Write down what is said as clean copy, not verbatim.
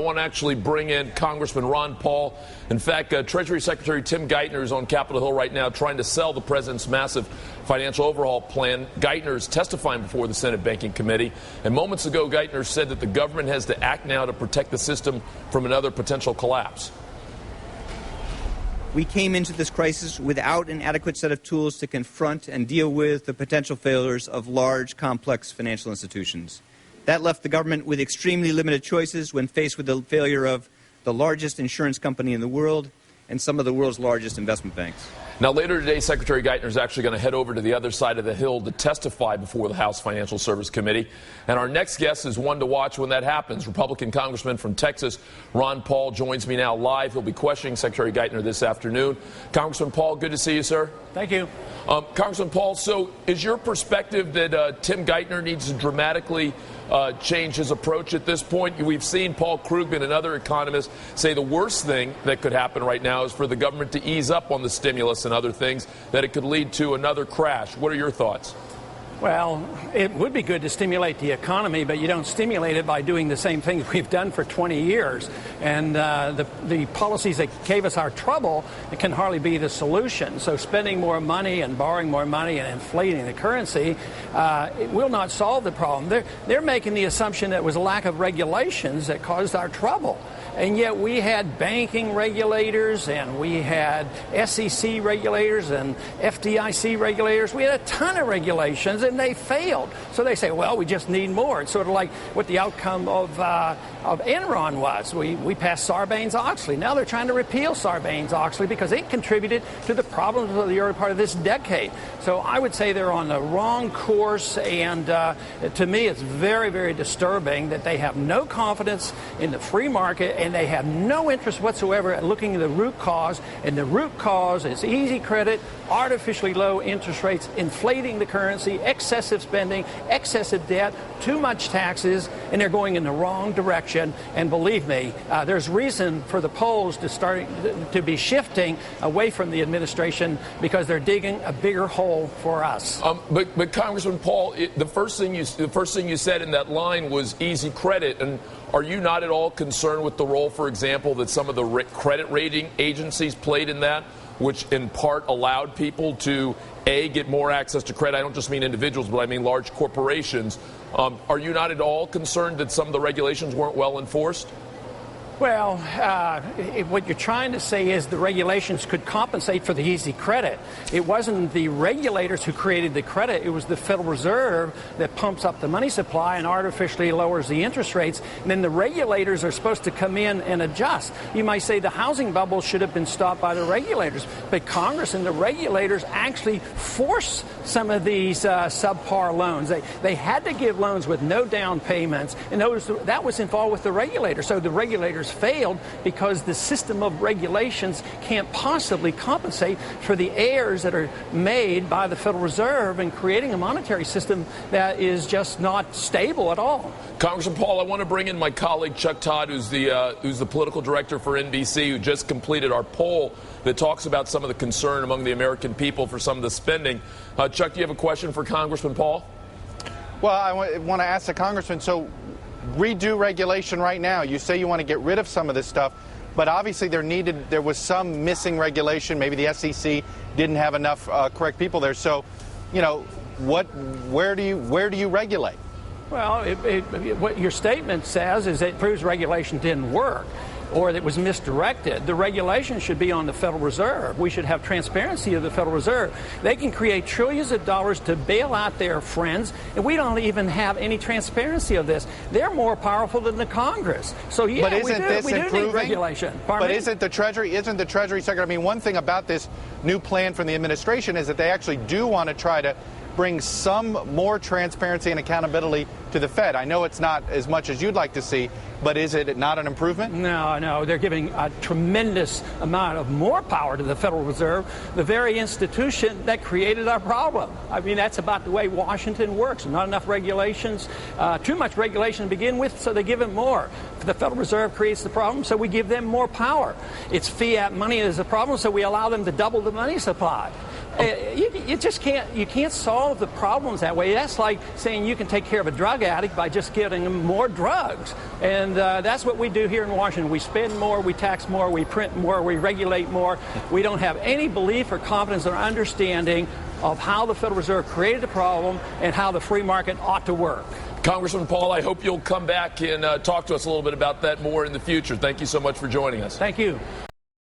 I want to actually bring in Congressman Ron Paul. In fact, Treasury Secretary Tim Geithner is on Capitol Hill right now trying to sell the president's massive financial overhaul plan. Geithner is testifying before the Senate Banking Committee. And moments ago, Geithner said that the government has to act now to protect the system from another potential collapse. We came into this crisis without an adequate set of tools to confront and deal with the potential failures of large, complex financial institutions. That left the government with extremely limited choices when faced with the failure of the largest insurance company in the world and some of the world's largest investment banks. Now, later today, Secretary Geithner is actually going to head over to the other side of the Hill to testify before the House Financial Service Committee. And our next guest is one to watch when that happens. Republican Congressman from Texas, Ron Paul, joins me now live. He'll be questioning Secretary Geithner this afternoon. Congressman Paul, good to see you, sir. Thank you. Congressman Paul, so is your perspective that Tim Geithner needs to dramatically change his approach at this point? We've seen Paul Krugman and other economists say the worst thing that could happen right now is for the government to ease up on the stimulus and other things, that it could lead to another crash. What are your thoughts? Well, it would be good to stimulate the economy, but you don't stimulate it by doing the same things we've done for 20 years. And the policies that gave us our trouble, it can hardly be the solution. So spending more money and borrowing more money and inflating the currency, it will not solve the problem. They're making the assumption that it was a lack of regulations that caused our trouble. And yet we had banking regulators and we had SEC regulators and FDIC regulators. We had a ton of regulations and they failed. So they say, well, we just need more. It's sort of like what the outcome of Enron was. We passed Sarbanes-Oxley. Now they're trying to repeal Sarbanes-Oxley because it contributed to the problems of the early part of this decade. So I would say they're on the wrong course, and to me it's very, very disturbing that they have no confidence in the free market and they have no interest whatsoever at looking at the root cause, and the root cause is easy credit, artificially low interest rates, inflating the currency, excessive spending, excessive debt, too much taxes, and they're going in the wrong direction. And believe me, there's reason for the polls to be shifting away from the administration because they're digging a bigger hole for us. But Congressman Paul, the first thing you said in that line was easy credit, and are you not at all concerned with the role, for example, that some of the credit rating agencies played in that, which in part allowed people to, A, get more access to credit? I don't just mean individuals, but I mean large corporations. Are you not at all concerned that some of the regulations weren't well enforced? Well, what you're trying to say is the regulations could compensate for the easy credit. It wasn't the regulators who created the credit. It was the Federal Reserve that pumps up the money supply and artificially lowers the interest rates. And then the regulators are supposed to come in and adjust. You might say the housing bubble should have been stopped by the regulators, but Congress and the regulators actually forced some of these subpar loans. They had to give loans with no down payments, and that was involved with the regulators. So the regulators failed because the system of regulations can't possibly compensate for the errors that are made by the Federal Reserve in creating a monetary system that is just not stable at all. Congressman Paul, I want to bring in my colleague Chuck Todd, who's the political director for NBC, who just completed our poll that talks about some of the concern among the American people for some of the spending. Chuck, do you have a question for Congressman Paul? Well, I want to ask the congressman, so redo regulation right now. You say you want to get rid of some of this stuff, but obviously there was some missing regulation. Maybe the SEC didn't have enough correct people there. So, you know, where do you regulate? Well, what your statement says is it proves regulation didn't work, or that it was misdirected. The regulation should be on the Federal Reserve. We should have transparency of the Federal Reserve. They can create trillions of dollars to bail out their friends, and we don't even have any transparency of this. They're more powerful than the Congress. So yeah, but isn't we do need regulation. But isn't the Treasury Secretary? I mean, one thing about this new plan from the administration is that they actually do want to try to bring some more transparency and accountability to the Fed. I know it's not as much as you'd like to see, but is it not an improvement? No. They're giving a tremendous amount of more power to the Federal Reserve, the very institution that created our problem. I mean, that's about the way Washington works. Not enough regulations, too much regulation to begin with, so they give it more. The Federal Reserve creates the problem, so we give them more power. It's fiat money is the problem, so we allow them to double the money supply. You just can't solve the problems that way. That's like saying you can take care of a drug addict by just giving them more drugs. And that's what we do here in Washington. We spend more, we tax more, we print more, we regulate more. We don't have any belief or confidence or understanding of how the Federal Reserve created the problem and how the free market ought to work. Congressman Paul, I hope you'll come back and talk to us a little bit about that more in the future. Thank you so much for joining us. Thank you.